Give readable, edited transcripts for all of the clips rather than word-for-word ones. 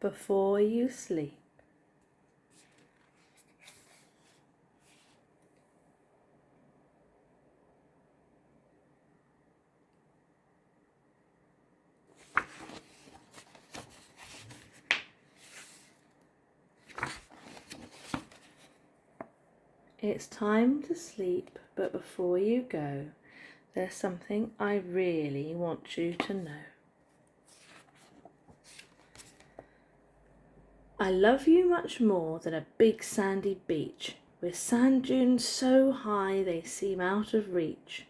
before you sleep. It's time to sleep, but before you go, there's something I really want you to know. I love you much more than a big sandy beach with sand dunes so high they seem out of reach.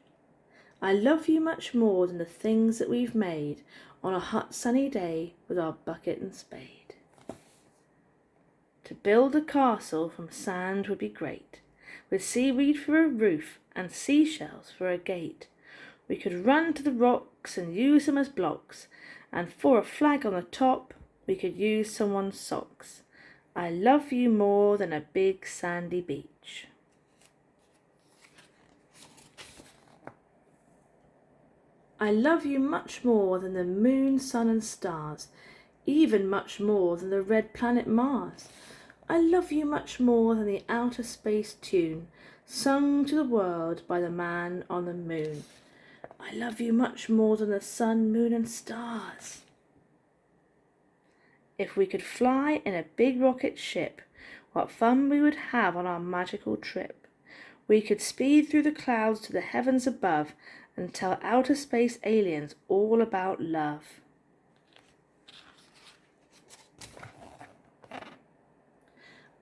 I love you much more than the things that we've made on a hot sunny day with our bucket and spade. To build a castle from sand would be great, with seaweed for a roof and seashells for a gate. We could run to the rocks and use them as blocks, and for a flag on the top we could use someone's socks. I love you more than a big sandy beach. I love you much more than the moon, sun and stars, even much more than the red planet Mars. I love you much more than the outer space tune sung to the world by the man on the moon. I love you much more than the sun, moon and stars. If we could fly in a big rocket ship, what fun we would have on our magical trip. We could speed through the clouds to the heavens above and tell outer space aliens all about love.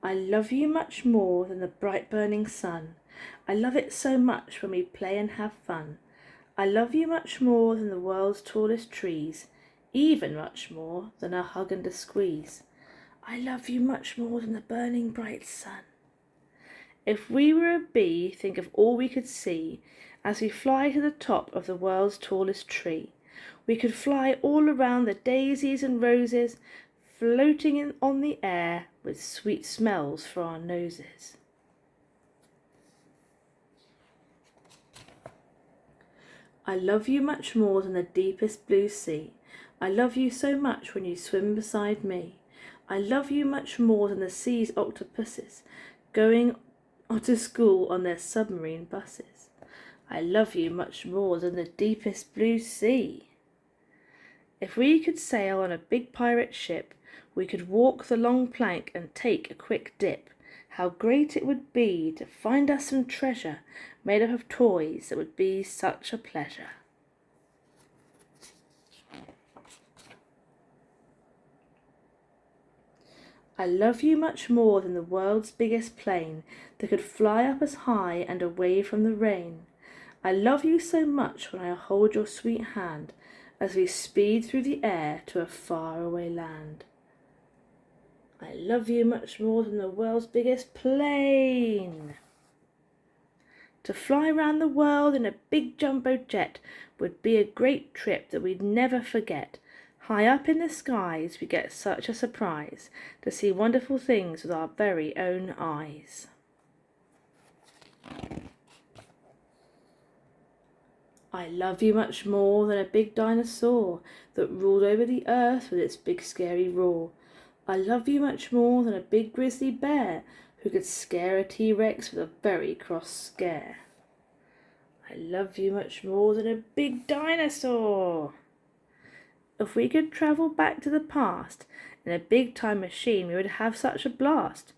I love you much more than the bright burning sun. I love it so much when we play and have fun. I love you much more than the world's tallest trees, even much more than a hug and a squeeze. I love you much more than the burning bright sun. If we were a bee, think of all we could see as we fly to the top of the world's tallest tree. We could fly all around the daisies and roses, floating on the air with sweet smells for our noses. I love you much more than the deepest blue sea. I love you so much when you swim beside me. I love you much more than the sea's octopuses going to school on their submarine buses. I love you much more than the deepest blue sea. If we could sail on a big pirate ship, we could walk the long plank and take a quick dip. How great it would be to find us some treasure made up of toys that would be such a pleasure. I love you much more than the world's biggest plane that could fly up as high and away from the rain. I love you so much when I hold your sweet hand as we speed through the air to a faraway land. I love you much more than the world's biggest plane. To fly round the world in a big jumbo jet would be a great trip that we'd never forget. High up in the skies we get such a surprise to see wonderful things with our very own eyes. I love you much more than a big dinosaur that ruled over the earth with its big scary roar. I love you much more than a big grizzly bear who could scare a T-Rex with a very cross scare. I love you much more than a big dinosaur. If we could travel back to the past in a big time machine, we would have such a blast.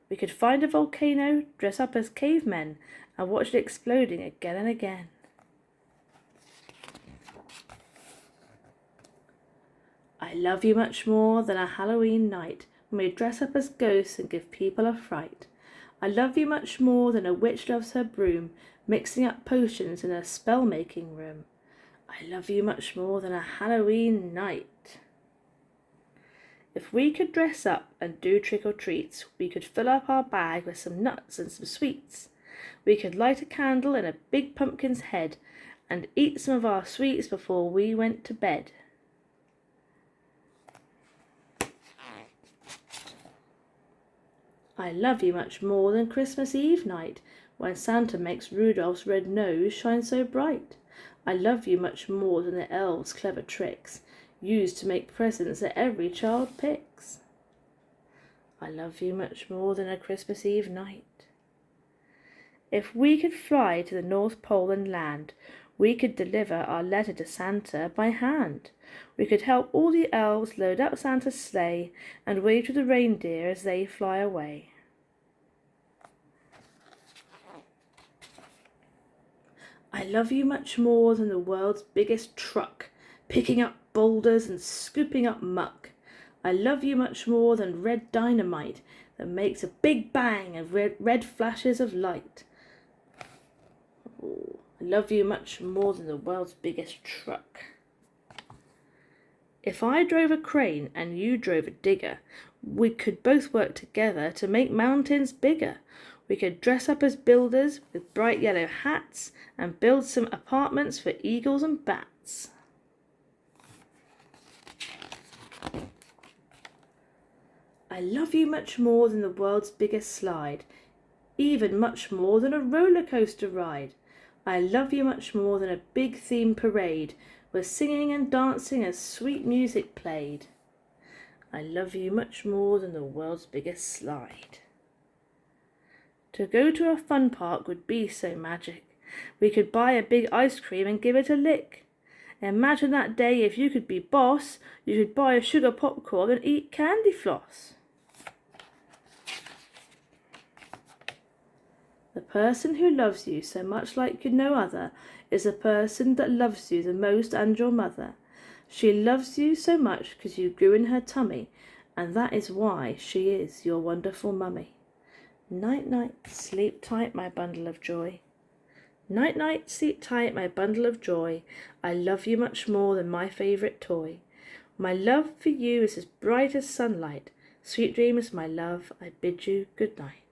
We could find a volcano, dress up as cavemen, and watch it exploding again and again. I love you much more than a Halloween night when we dress up as ghosts and give people a fright. I love you much more than a witch loves her broom, mixing up potions in a spell-making room. I love you much more than a Halloween night. If we could dress up and do trick-or-treats, we could fill up our bag with some nuts and some sweets. We could light a candle in a big pumpkin's head and eat some of our sweets before we went to bed. I love you much more than Christmas Eve night, when Santa makes Rudolph's red nose shine so bright. I love you much more than the elves' clever tricks. used to make presents that every child picks. I love you much more than a Christmas Eve night. If we could fly to the North Pole and land, we could deliver our letter to Santa by hand. We could help all the elves load up Santa's sleigh and wave to the reindeer as they fly away. I love you much more than the world's biggest truck, picking up boulders and scooping up muck. I love you much more than red dynamite that makes a big bang of red flashes of light. Oh, I love you much more than the world's biggest truck. If I drove a crane and you drove a digger, we could both work together to make mountains bigger. We could dress up as builders with bright yellow hats and build some apartments for eagles and bats. I love you much more than the world's biggest slide, even much more than a roller coaster ride. I love you much more than a big theme parade, where singing and dancing as sweet music played. I love you much more than the world's biggest slide. To go to a fun park would be so magic. We could buy a big ice cream and give it a lick. Imagine that day if you could be boss, you could buy a sugar popcorn and eat candy floss. The person who loves you so much like no other is the person that loves you the most, and your mother. She loves you so much because you grew in her tummy, and that is why she is your wonderful mummy. Night, night, sleep tight, my bundle of joy. Night, night, sleep tight, my bundle of joy. I love you much more than my favourite toy. My love for you is as bright as sunlight. Sweet dreams, my love, I bid you good night.